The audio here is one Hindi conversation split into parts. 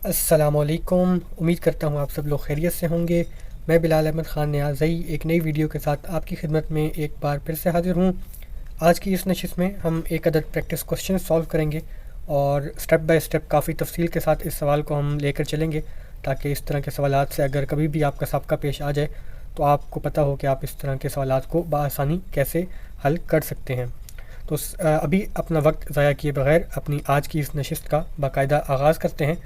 अस्सलामुअलैकुम। उम्मीद करता हूँ आप सब लोग खैरियत से होंगे। मैं बिलाल अहमद ख़ान न्याज़ई एक नई वीडियो के साथ आपकी खिदमत में एक बार फिर से हाज़िर हूँ। आज की इस नशिस्त में हम एक अदद प्रैक्टिस क्वेश्चन सॉल्व करेंगे और स्टेप बाय स्टेप काफ़ी तफसील के साथ इस सवाल को हम लेकर चलेंगे, ताकि इस तरह के सवालात से अगर कभी भी आपका सबका पेश आ जाए तो आपको पता हो कि आप इस तरह के सवालात को बआसानी कैसे हल कर सकते हैं। तो अभी अपना वक्त ज़ाया किए बगैर अपनी आज की इस नशिस्त का बाकायदा आगाज़ करते हैं।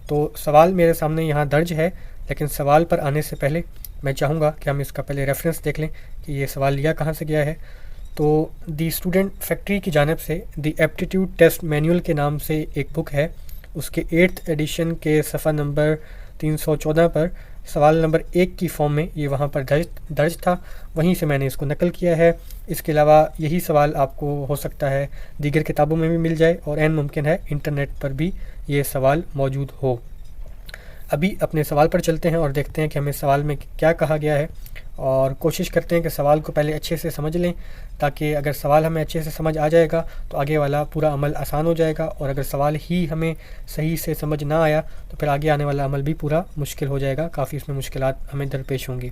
तो सवाल मेरे सामने यहाँ दर्ज है, लेकिन सवाल पर आने से पहले मैं चाहूँगा कि हम इसका पहले रेफरेंस देख लें कि ये सवाल लिया कहाँ से गया है। तो दी स्टूडेंट फैक्ट्री की जानिब से दी एप्टीट्यूड टेस्ट मैनुअल के नाम से एक बुक है, उसके 8th एडिशन के सफ़ा नंबर 314 पर सवाल नंबर 1 की फॉर्म में ये वहाँ पर दर्ज था, वहीं से मैंने इसको नकल किया है। इसके अलावा यही सवाल आपको हो सकता है दीगर किताबों में भी मिल जाए और ऐन मुमकिन है इंटरनेट पर भी ये सवाल मौजूद हो। अभी अपने सवाल पर चलते हैं और देखते हैं कि हमें सवाल में क्या कहा गया है, और कोशिश करते हैं कि सवाल को पहले अच्छे से समझ लें, ताकि अगर सवाल हमें अच्छे से समझ आ जाएगा तो आगे वाला पूरा अमल आसान हो जाएगा, और अगर सवाल ही हमें सही से समझ ना आया तो फिर आगे आने वाला अमल भी पूरा मुश्किल हो जाएगा, काफ़ी इसमें मुश्किलात हमें दरपेश होंगी।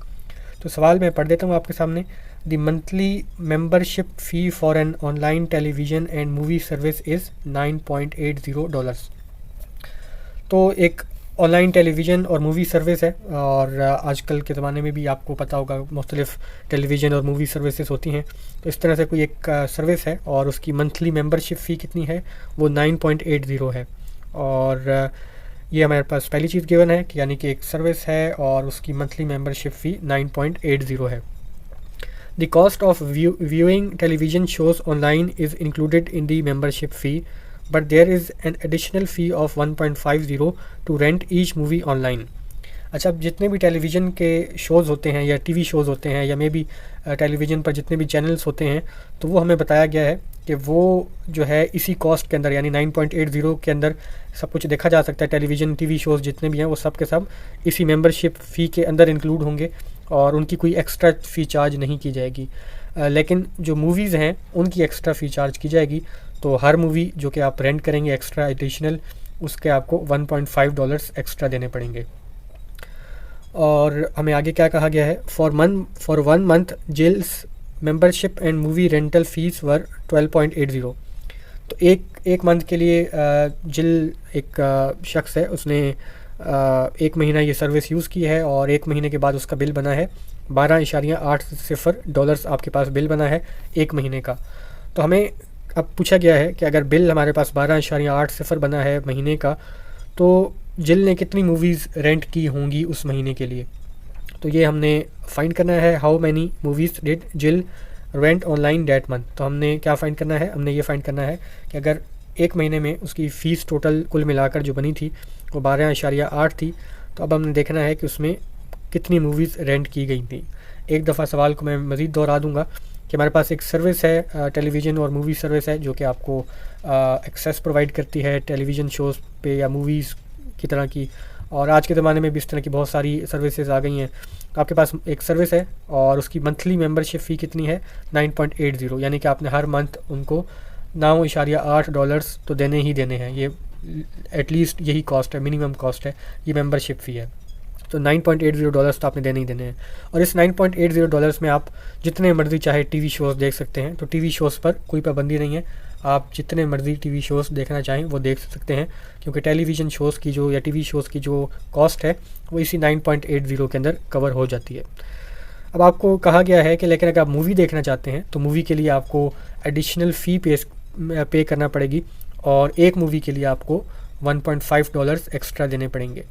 तो सवाल मैं पढ़ देता हूँ आपके सामने। The monthly membership fee for an online television and movie service is $9.80। तो एक ऑनलाइन टेलीविज़न और मूवी सर्विस है, और आजकल के ज़माने में भी आपको पता होगा मुख्तलिफ़ टेलीविज़न और मूवी सर्विसेज होती हैं। तो इस तरह से कोई एक सर्विस है और उसकी मंथली मेंबरशिप फ़ी कितनी है, वो 9.80 है। और ये हमारे पास पहली चीज़ गिवन है कि यानी कि एक सर्विस है और उसकी मंथली मेंबरशिप फ़ी 9.80 है। The cost of viewing television shows online is included in the membership fee, but there is an additional fee of 1.50 to rent each movie online। अच्छा, अब जितने भी टेलीविज़न के शोज़ होते हैं या टीवी शोज़ होते हैं या मे बी टेलीविज़न पर जितने भी चैनल्स होते हैं, तो वो हमें बताया गया है कि वो जो है इसी कॉस्ट के अंदर यानी 9.80 के अंदर सब कुछ देखा जा सकता है। टेलीविज़न टीवी शोज़ जितने भी हैं वो सब के सब इसी मेंबरशिप फ़ी के अंदर इंक्लूड होंगे और उनकी कोई एक्स्ट्रा फ़ी चार्ज नहीं की जाएगी। लेकिन जो मूवीज़ हैं उनकी एक्स्ट्रा फ़ी चार्ज की जाएगी। तो हर मूवी जो कि आप रेंट करेंगे एक्स्ट्रा एडिशनल, उसके आपको $1.5 एक्स्ट्रा देने पड़ेंगे। और हमें आगे क्या कहा गया है, for 1 month Jill's membership and movie rental fees were 12.80। तो एक मंथ के लिए जिल एक शख्स है, उसने एक महीना ये सर्विस यूज़ की है और एक महीने के बाद उसका बिल बना है $12.80 आपके पास बिल बना है एक महीने का। तो हमें अब पूछा गया है कि अगर बिल हमारे पास 12.80 बना है महीने का, तो जिल ने कितनी मूवीज़ रेंट की होंगी उस महीने के लिए। तो ये हमने फाइंड करना है, हाउ मैनी मूवीज़ डिड जिल रेंट ऑनलाइन डेट मंथ। तो हमने क्या फ़ाइंड करना है, हमने ये फ़ाइंड करना है कि अगर एक महीने में उसकी फ़ीस टोटल कुल मिलाकर जो बनी थी वो 12.8 थी, तो अब हमने देखना है कि उसमें कितनी मूवीज़ रेंट की गई थी। एक दफ़ा सवाल को मैं मज़ीद दोहरा दूँगा कि हमारे पास एक सर्विस है, टेलीविज़न और मूवी सर्विस है, जो कि आपको एक्सेस प्रोवाइड करती है टेलीविज़न शोज़ पे या मूवीज़ की तरह की। और आज के ज़माने में भी इस तरह की बहुत सारी सर्विसेज आ गई हैं। आपके पास एक सर्विस है और उसकी मंथली मेंबरशिप फ़ी कितनी है, 9.80, यानी कि आपने हर मंथ उनको $9.8 तो देने ही देने हैं। ये एटलीस्ट यही कॉस्ट है, मिनिमम कॉस्ट है, ये मेंबरशिप फ़ी है। तो $9.80 तो आपने देने ही देने हैं। और इस $9.80 में आप जितने मर्ज़ी चाहे टीवी शोज़ देख सकते हैं। तो टीवी शोज़ पर कोई पाबंदी नहीं है, आप जितने मर्ज़ी टीवी शोज़ देखना चाहें वो देख सकते हैं, क्योंकि टेलीविज़न शोज़ की जो या टीवी शोज़ की जो कॉस्ट है वो इसी 9.80 के अंदर कवर हो जाती है। अब आपको कहा गया है कि लेकिन अगर आप मूवी देखना चाहते हैं तो मूवी के लिए आपको एडिशनल फ़ी पे करना पड़ेगी, और एक मूवी के लिए आपको $1.5 एक्स्ट्रा देने पड़ेंगे।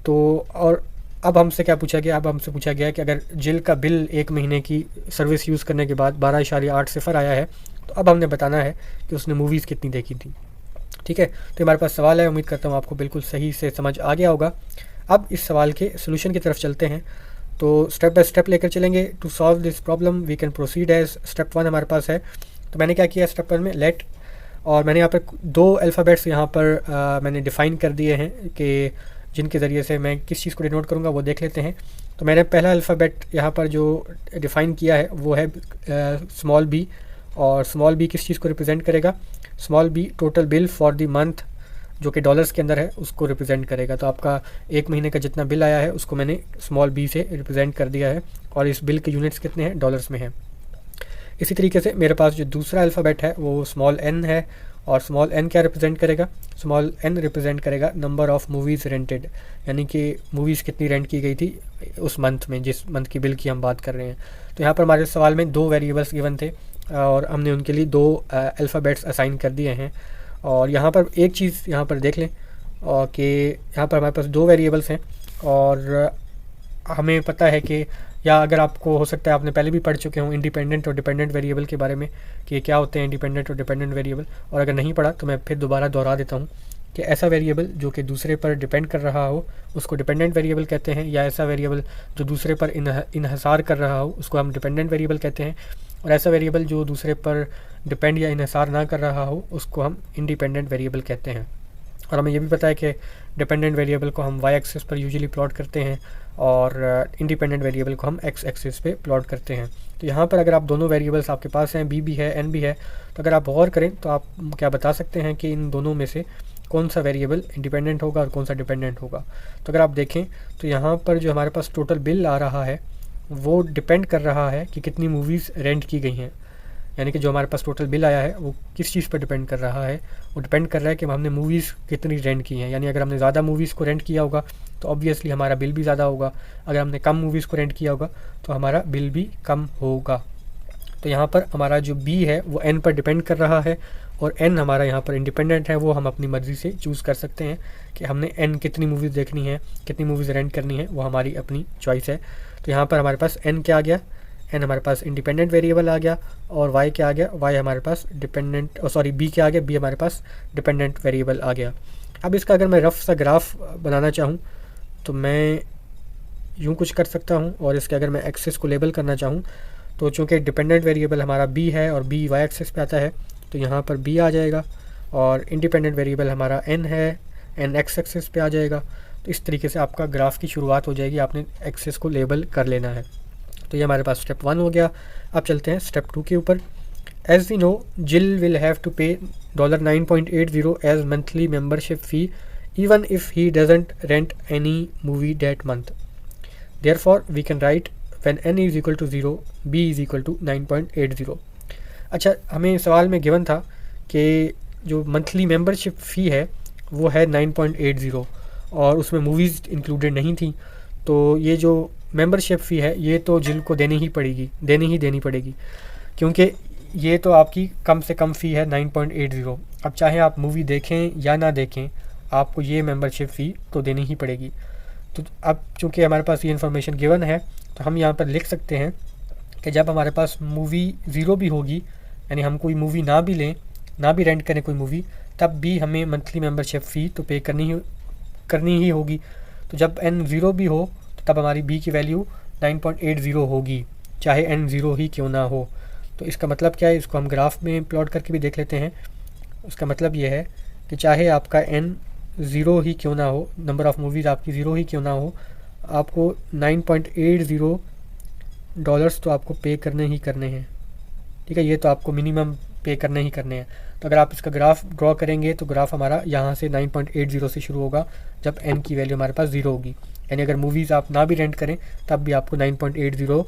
तो और अब हमसे क्या पूछा गया, अब हमसे पूछा गया कि अगर जिल का बिल एक महीने की सर्विस यूज़ करने के बाद 12.80 आया है, तो अब हमने बताना है कि उसने मूवीज़ कितनी देखी थी। ठीक है, तो हमारे पास सवाल है, उम्मीद करता हूँ आपको बिल्कुल सही से समझ आ गया होगा। अब इस सवाल के सोल्यूशन की तरफ चलते हैं। तो स्टेप बाय स्टेप लेकर चलेंगे। To solve this problem we can proceed as step 1 हमारे पास है। तो मैंने क्या किया स्टेप 1 में, लेट, और मैंने यहाँ पर 2 अल्फ़ाबेट्स यहाँ पर मैंने डिफ़ाइन कर दिए हैं कि जिनके ज़रिए से मैं किस चीज़ को डिनोट करूँगा वो देख लेते हैं। तो मैंने पहला अल्फ़ाबेट यहाँ पर जो डिफ़ाइन किया है वो है स्मॉल बी, और स्मॉल बी किस चीज़ को रिप्रेजेंट करेगा, small b total bill for the month जो कि डॉलर्स के अंदर है उसको रिप्रेजेंट करेगा। तो आपका एक महीने का जितना बिल आया है उसको मैंने स्मॉल बी से रिप्रेजेंट कर दिया है और इस बिल के यूनिट्स कितने हैं, डॉलर्स में हैं। इसी तरीके से मेरे पास जो दूसरा अल्फ़ाबेट है वो स्मॉल एन है और स्मॉल एन क्या रिप्रेजेंट करेगा, स्मॉल एन रिप्रेजेंट करेगा नंबर ऑफ़ मूवीज़ रेंटेड, यानी कि मूवीज़ कितनी रेंट की गई थी उस मंथ में, जिस मंथ की बिल की हम बात कर रहे हैं। तो यहाँ पर हमारे सवाल में 2 वेरिएबल्स गिवन थे और हमने उनके लिए 2 अल्फ़ाबेट्स असाइन कर दिए हैं। और यहाँ पर एक चीज़ यहाँ पर देख लें और कि यहाँ पर हमारे पास 2 वेरिएबल्स हैं और हमें पता है कि, या अगर आपको हो सकता है आपने पहले भी पढ़ चुके हों इंडिपेंडेंट और डिपेंडेंट वेरिएबल के बारे में कि क्या होते हैं इंडिपेंडेंट और डिपेंडेंट वेरिएबल, और अगर नहीं पढ़ा तो मैं फिर दोबारा दोहरा देता हूँ कि ऐसा वेरिएबल जो कि दूसरे पर डिपेंड कर रहा हो उसको डिपेंडेंट वेरिएबल कहते हैं, या ऐसा वेरिएबल जो दूसरे पर इन्हिसार कर रहा हो उसको हम डिपेंडेंट वेरिएबल कहते हैं, और ऐसा वेरिएबल जो दूसरे पर डिपेंड या इन्हिसार ना कर रहा हो उसको हम इंडिपेंडेंट वेरिएबल कहते हैं। और हमें ये भी पता है कि डिपेंडेंट वेरिएबल को हम वाई एक्सिस पर यूजुअली प्लॉट करते हैं और इंडिपेंडेंट वेरिएबल को हम एक्स एक्सिस पे प्लॉट करते हैं। तो यहाँ पर अगर आप दोनों वेरिएबल्स आपके पास हैं, बी भी है एन भी है, तो अगर आप गौर करें तो आप क्या बता सकते हैं कि इन दोनों में से कौन सा वेरिएबल इंडिपेंडेंट होगा और कौन सा डिपेंडेंट होगा। तो अगर आप देखें तो यहाँ पर जो हमारे पास टोटल बिल आ रहा है वो डिपेंड कर रहा है कि कितनी मूवीज़ रेंट की गई हैं, यानी कि जो हमारे पास टोटल बिल आया है वो किस चीज़ पर डिपेंड कर रहा है, वो डिपेंड कर रहा है कि हमने मूवीज़ कितनी रेंट की हैं। यानी अगर हमने ज़्यादा मूवीज़ को रेंट किया होगा तो ऑब्वियसली हमारा बिल भी ज़्यादा होगा, अगर हमने कम मूवीज़ को रेंट किया होगा तो हमारा बिल भी कम होगा। तो यहाँ पर हमारा जो बी है वो एन पर डिपेंड कर रहा है और एन हमारा यहाँ पर इंडिपेंडेंट है, वो हम अपनी मर्ज़ी से चूज़ कर सकते हैं कि हमने एन कितनी मूवीज़ देखनी है, कितनी मूवीज़ रेंट करनी है, वो हमारी अपनी चॉइस है। तो यहाँ पर हमारे पास एन क्या आ गया, एन हमारे पास इंडिपेंडेंट वेरिएबल आ गया, और वाई क्या आ गया, वाई हमारे पास डिपेंडेंट, सॉरी बी क्या आ गया, बी हमारे पास डिपेंडेंट वेरिएबल आ गया। अब इसका अगर मैं रफ सा ग्राफ बनाना चाहूँ तो मैं यूँ कुछ कर सकता हूँ, और इसके अगर मैं एक्सिस को लेबल करना चाहूँ तो चूँकि डिपेंडेंट वेरिएबल हमारा बी है और बी वाई एक्सिस पे आता है तो यहाँ पर बी आ जाएगा, और इंडिपेंडेंट वेरिएबल हमारा एन है, एन एक्स एक्सिस पे आ जाएगा। तो इस तरीके से आपका ग्राफ की शुरुआत हो जाएगी, आपने एक्सिस को लेबल कर लेना है। तो ये हमारे पास स्टेप 1 हो गया। अब चलते हैं स्टेप 2 के ऊपर। As we know Jill will have to pay $9.80 as monthly membership fee even if he doesn't rent any movie that month. Therefore we can write when n is equal to 0 b is equal to 9.80। अच्छा, हमें सवाल में गिवन था कि जो मंथली मेंबरशिप फ़ी है वो है 9.80 और उसमें मूवीज़ इंक्लूडेड नहीं थी। तो ये जो मेंबरशिप फ़ी है ये तो जिल को देनी ही देनी पड़ेगी, क्योंकि ये तो आपकी कम से कम फ़ी है 9.80। अब चाहे आप मूवी देखें या ना देखें आपको ये मेंबरशिप फ़ी तो देनी ही पड़ेगी। तो अब चूँकि हमारे पास ये इन्फॉर्मेशन गिवन है तो हम यहाँ पर लिख सकते हैं कि जब हमारे पास मूवी ज़ीरो भी होगी, यानी हम कोई मूवी ना भी लें, ना भी रेंट करें कोई मूवी, तब भी हमें मंथली मेंबरशिप फ़ी तो पे करनी ही होगी। तो जब n ज़ीरो भी हो तो तब हमारी b की वैल्यू 9.80 होगी, चाहे n ज़ीरो ही क्यों ना हो। तो इसका मतलब क्या है, इसको हम ग्राफ में प्लॉट करके भी देख लेते हैं। उसका मतलब ये है कि चाहे आपका n ज़ीरो ही क्यों ना हो, नंबर ऑफ़ मूवीज़ आपकी ज़ीरो ही क्यों ना हो, आपको $9.80 तो आपको पे करने ही करने हैं। ठीक है, ये तो आपको मिनिमम पे करने ही करने हैं। तो अगर आप इसका ग्राफ ड्रॉ करेंगे तो ग्राफ हमारा यहाँ से 9.80 से शुरू होगा जब n की वैल्यू हमारे पास ज़ीरो होगी। यानी अगर मूवीज़ आप ना भी रेंट करें तब भी आपको 9.80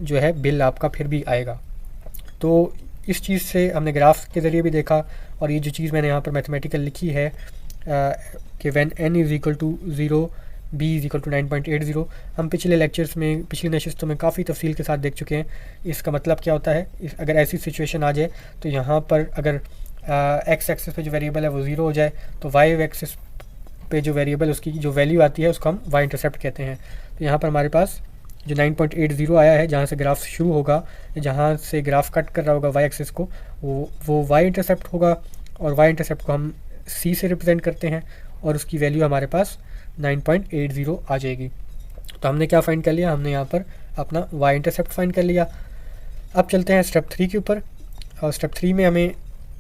जो है बिल आपका फिर भी आएगा। तो इस चीज़ से हमने ग्राफ के ज़रिए भी देखा, और ये जो चीज़ मैंने यहाँ पर मैथमेटिकल लिखी है कि when n is equal to 0 b is equal to 9.80, हम पिछले लेक्चर्स में, पिछली नशिस्तों में काफ़ी तफसील के साथ देख चुके हैं। इसका मतलब क्या होता है, अगर ऐसी सिचुएशन आ जाए तो यहाँ पर अगर एक्स एक्सिस पे जो वेरिएबल है वो ज़ीरो हो जाए तो वाई एक्सिस पे जो वेरिएबल उसकी जो वैल्यू आती है उसको हम वाई इंटरसेप्ट कहते हैं। तो यहाँ पर हमारे पास जो 9.80 आया है, जहाँ से ग्राफ शुरू होगा, जहाँ से ग्राफ कट कर रहा होगा वाई एक्सिस को, वो वाई इंटरसेप्ट होगा, और वाई इंटरसेप्ट को हम सी से रिप्रेजेंट करते हैं और उसकी वैल्यू हमारे पास 9.80 आ जाएगी। तो हमने क्या फाइंड कर लिया, हमने यहाँ पर अपना वाई इंटरसेप्ट फाइंड कर लिया। अब चलते हैं स्टेप 3 के ऊपर, और स्टेप 3 में हमें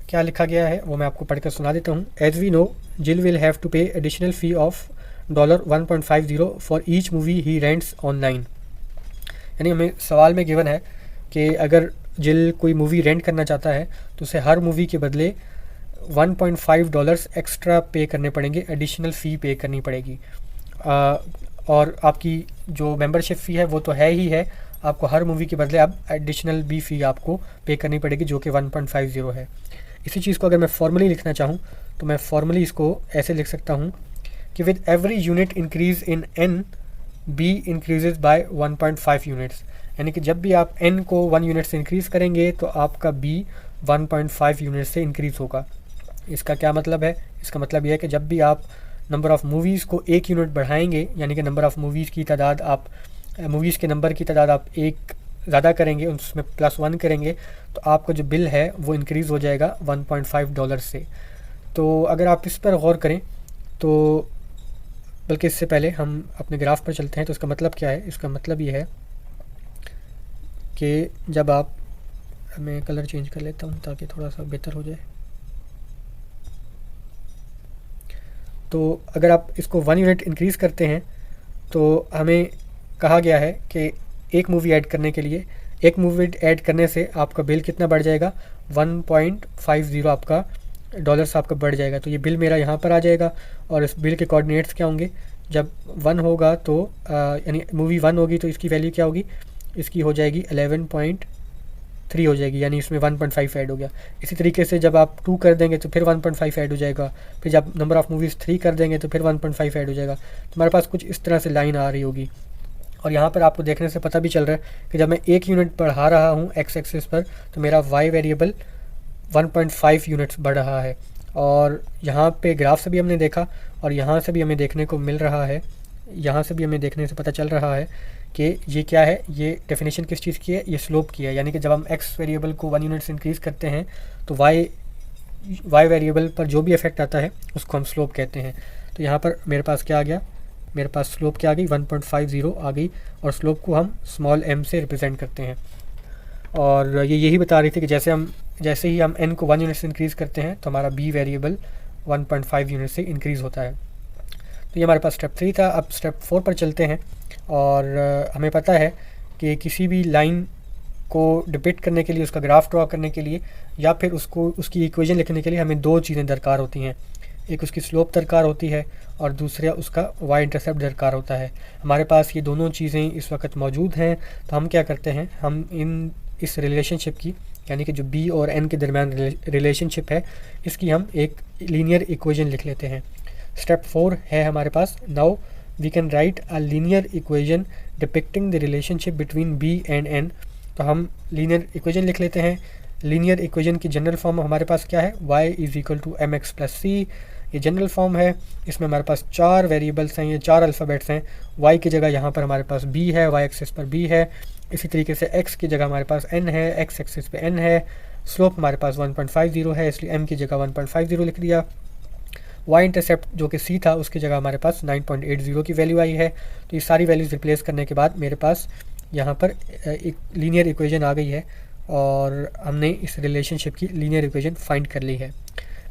क्या लिखा गया है वो मैं आपको पढ़कर सुना देता हूँ। As we know Jill will have to पे additional fee of $1.50 for each movie he rents online. यानी हमें सवाल में गिवन है कि अगर जिल कोई मूवी रेंट करना चाहता है तो उसे हर मूवी के बदले $1.5 एक्स्ट्रा पे करने पड़ेंगे, एडिशनल फ़ी पे करनी पड़ेगी। और आपकी जो मेंबरशिप फ़ी है वो तो है ही है, आपको हर मूवी के बदले अब एडिशनल भी फ़ी आपको पे करनी पड़ेगी जो कि 1.50 है। इसी चीज़ को अगर मैं फॉर्मली लिखना चाहूँ तो मैं फॉर्मली इसको ऐसे लिख सकता हूँ कि with every unit increase in n b increases by 1.5 units, यानी कि जब भी आप n को 1 यूनिट से इंक्रीज़ करेंगे तो आपका b 1.5 यूनिट से इंक्रीज़ होगा। इसका क्या मतलब है? इसका मतलब यह है कि जब भी आप नंबर ऑफ़ मूवीज़ को 1 यूनिट बढ़ाएंगे, यानी कि नंबर ऑफ़ मूवीज़ की तादाद आप मूवीज़ के नंबर की तादाद आप एक ज़्यादा करेंगे, उसमें +1 करेंगे, तो आपका जो बिल है वो इंक्रीज़ हो जाएगा $1.5 से। तो अगर आप इस पर गौर करें तो, बल्कि इससे पहले हम अपने ग्राफ पर चलते हैं। तो इसका मतलब क्या है? इसका मतलब ये है कि जब आप, मैं कलर चेंज कर लेता हूँ ताकि थोड़ा सा बेहतर हो जाए। तो अगर आप इसको 1 यूनिट इंक्रीज़ करते हैं तो हमें कहा गया है कि एक मूवी ऐड करने के लिए, एक मूवी ऐड करने से आपका बिल कितना बढ़ जाएगा? 1.50 आपका डॉलर्स आपका बढ़ जाएगा। तो ये बिल मेरा यहाँ पर आ जाएगा और इस बिल के कोऑर्डिनेट्स क्या होंगे? जब 1 होगा तो यानी मूवी 1 होगी तो इसकी वैल्यू क्या होगी? इसकी हो जाएगी 11.3 हो जाएगी, यानी इसमें 1.5 ऐड हो गया। इसी तरीके से जब आप 2 कर देंगे तो फिर 1.5 ऐड हो जाएगा, फिर जब नंबर ऑफ़ मूवीज़ 3 कर देंगे तो फिर 1.5 ऐड हो जाएगा। तो हमारे पास कुछ इस तरह से लाइन आ रही होगी। और यहाँ पर आपको देखने से पता भी चल रहा है कि जब मैं 1 यूनिट बढ़ा रहा हूँ एक्स एक्सिस पर तो मेरा वाई वेरिएबल 1.5 यूनिट्स बढ़ रहा है। और यहाँ पे ग्राफ से भी हमने देखा और यहाँ से भी हमें देखने को मिल रहा है, यहाँ से भी हमें देखने से पता चल रहा है कि ये क्या है, ये डेफिनेशन किस चीज़ की है? ये स्लोप की है। यानी कि जब हम एक्स वेरिएबल को 1 यूनिट से इंक्रीज़ करते हैं तो वाई वेरिएबल पर जो भी इफेक्ट आता है उसको हम स्लोप कहते हैं। तो यहाँ पर मेरे पास क्या आ गया? मेरे पास स्लोप क्या आ गई? 1.50 आ गई। और स्लोप को हम स्मॉल m से रिप्रेजेंट करते हैं। और ये यही बता रही थी कि जैसे ही हम n को 1 यूनिट से इंक्रीज़ करते हैं तो हमारा b वेरिएबल 1.5 यूनिट से इंक्रीज़ होता है। तो ये हमारे पास स्टेप 3 था। अब स्टेप 4 पर चलते हैं। और हमें पता है कि किसी भी लाइन को डिपिक्ट करने के लिए, उसका ग्राफ ड्रॉ करने के लिए या फिर उसकी इक्वेशन लिखने के लिए हमें 2 चीज़ें दरकार होती हैं। एक उसकी स्लोप दरकार होती है और दूसरा उसका वाई इंटरसेप्ट दरकार होता है। हमारे पास ये दोनों चीज़ें इस वक्त मौजूद हैं। तो हम क्या करते हैं, हम इस रिलेशनशिप की, यानी कि जो b और n के दरमियान रिलेशनशिप है, इसकी हम एक लीनियर इक्वेशन लिख लेते हैं। स्टेप 4 है हमारे पास। Now we can write a linear equation depicting the relationship between b and n। तो हम लीनियर इक्वेशन लिख लेते हैं। लीनियर इक्वेशन की जनरल फॉर्म हमारे पास क्या है? y = mx + c। ये जनरल फॉर्म है। इसमें हमारे पास 4 वेरिएबल्स हैं, ये 4 अल्फ़ाबेट्स हैं। y की जगह यहाँ पर हमारे पास b है, y एक्सिस पर b है। इसी तरीके से x की जगह हमारे पास n है, x एक्सिस पे n है। स्लोप हमारे पास 1.50 है, इसलिए m की जगह 1.50 लिख दिया। y इंटरसेप्ट जो कि c था उसकी जगह हमारे पास 9.80 की वैल्यू आई है। तो ये सारी वैल्यूज़ रिप्लेस करने के बाद मेरे पास यहाँ पर एक लीनियर इक्वेशन आ गई है और हमने इस रिलेशनशिप की लीनियर इक्वेशन फाइंड कर ली है।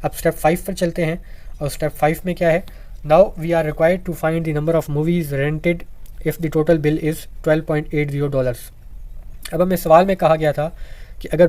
अब स्टेप 5 पर चलते हैं। और स्टेप 5 में क्या है? Now we are required to find the number of movies rented if the total bill is $12.80। अब हमें सवाल में कहा गया था कि अगर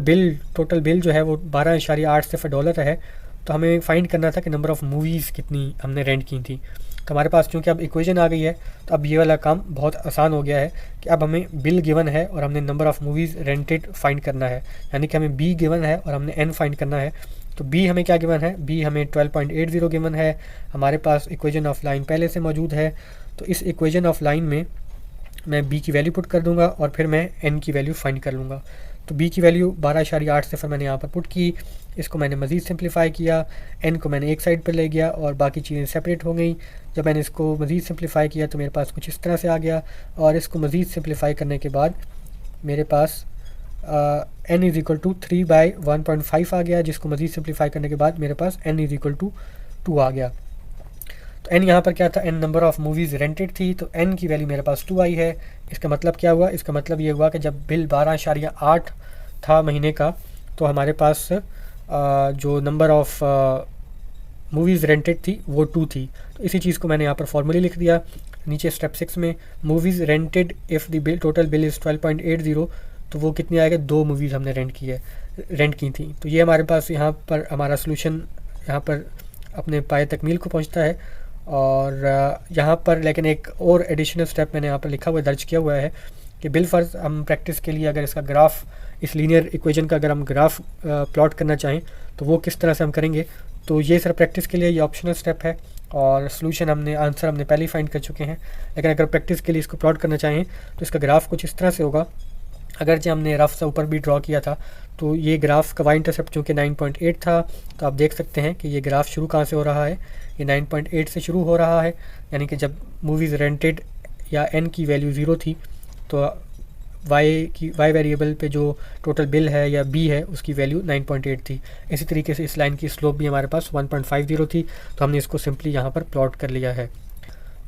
टोटल बिल जो है वो 12.8 डॉलर है तो हमें फाइंड करना था कि नंबर ऑफ़ मूवीज़ कितनी हमने रेंट की थी। तो हमारे पास क्योंकि अब इक्वेशन आ गई है तो अब ये वाला काम बहुत आसान हो गया है कि अब हमें बिल गिवन है और हमने number of movies rented find करना है। यानी कि हमें बी गिवन है और हमने एन फाइंड करना है। तो बी हमें क्या गिवन है? बी हमें 12.80 गिवन है। हमारे पास इक्वेशन ऑफ लाइन पहले से मौजूद है। तो इस इक्वेशन ऑफ लाइन में मैं b की वैल्यू पुट कर दूंगा और फिर मैं n की वैल्यू फाइंड कर लूँगा। तो b की वैल्यू 12.8 मैंने यहाँ पर पुट की। इसको मैंने मज़ीद सिंप्लीफाई किया, n को मैंने एक साइड पर ले गया और बाकी चीज़ें सेपरेट हो गई। जब मैंने इसको मज़ीद सिंप्लीफाई किया तो मेरे पास कुछ इस तरह से आ गया। और इसको मज़ीद सिंप्लीफाई करने के बाद मेरे पास n = 3/1.5 आ गया, जिसको मज़ीद सिंप्लीफाई करने के बाद मेरे पास n = 2 आ गया। तो n यहाँ पर क्या था? n number of movies rented थी, तो n की वैल्यू मेरे पास 2 आई है। इसका मतलब क्या हुआ? इसका मतलब ये हुआ कि जब बिल 12.8 था महीने का तो हमारे पास जो नंबर ऑफ़ मूवीज़ रेंटेड थी वो 2 थी। तो इसी चीज़ को मैंने यहाँ पर फॉर्मूली लिख दिया। नीचे स्टेप 6 में movies rented if the total bill is 12.80, तो वो कितनी आएगा? 2 मूवीज़ हमने रेंट की थी। तो ये हमारे पास यहाँ पर हमारा सोल्यूशन यहाँ पर अपने पाए तकमील को पहुँचता है। और यहाँ पर लेकिन एक और एडिशनल स्टेप मैंने यहाँ पर लिखा हुआ दर्ज किया हुआ है कि बिलफर्ज हम प्रैक्टिस के लिए अगर इसका ग्राफ, इस लीनियर इक्वेशन का अगर हम ग्राफ प्लॉट करना चाहें तो वो किस तरह से हम करेंगे। तो ये सर प्रैक्टिस के लिए ये ऑप्शनल स्टेप है और सोल्यूशन आंसर हमने पहले ही फाइंड कर चुके हैं। लेकिन अगर प्रैक्टिस के लिए इसको प्लॉट करना चाहें तो इसका ग्राफ कुछ इस तरह से होगा। अगर जो हमने रफ सा ऊपर भी ड्रॉ किया था तो ये ग्राफ का वाई इंटरसेप्ट चूँकि 9.8 था, तो आप देख सकते हैं कि ये ग्राफ शुरू कहाँ से हो रहा है, ये 9.8 से शुरू हो रहा है। यानी कि जब मूवीज़ रेंटेड या एन की वैल्यू 0 थी तो वाई वेरिएबल पे जो टोटल बिल है या बी है उसकी वैल्यू 9.8 थी। इसी तरीके से इस लाइन की स्लोप भी हमारे पास 1.50 थी, तो हमने इसको सिंपली यहाँ पर प्लॉट कर लिया है।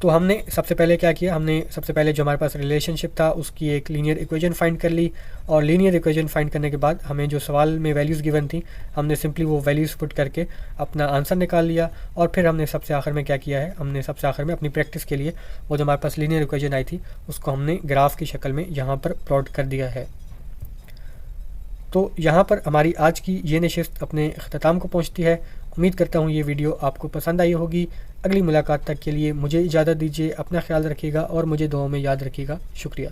तो हमने सबसे पहले क्या किया, हमने सबसे पहले जो हमारे पास रिलेशनशिप था उसकी एक लीनियर इक्वेशन फाइंड कर ली, और लीनियर इक्वेशन फाइंड करने के बाद हमें जो सवाल में वैल्यूज़ गिवन थी हमने सिंपली वो वैल्यूज़ पुट करके अपना आंसर निकाल लिया। और फिर हमने सबसे आखिर में क्या किया है, हमने सबसे आखिर में अपनी प्रैक्टिस के लिए वो जो हमारे पास लीनियर इक्वेशन आई थी उसको हमने ग्राफ की शक्ल में यहाँ पर प्लॉट कर दिया है। तो यहाँ पर हमारी आज की ये नशिस्त अपने अख्ताम को पहुँचती है। उम्मीद करता हूँ ये वीडियो आपको पसंद आई होगी। अगली मुलाकात तक के लिए मुझे इजाज़त दीजिए, अपना ख्याल रखिएगा और मुझे दुआओं में याद रखिएगा। शुक्रिया।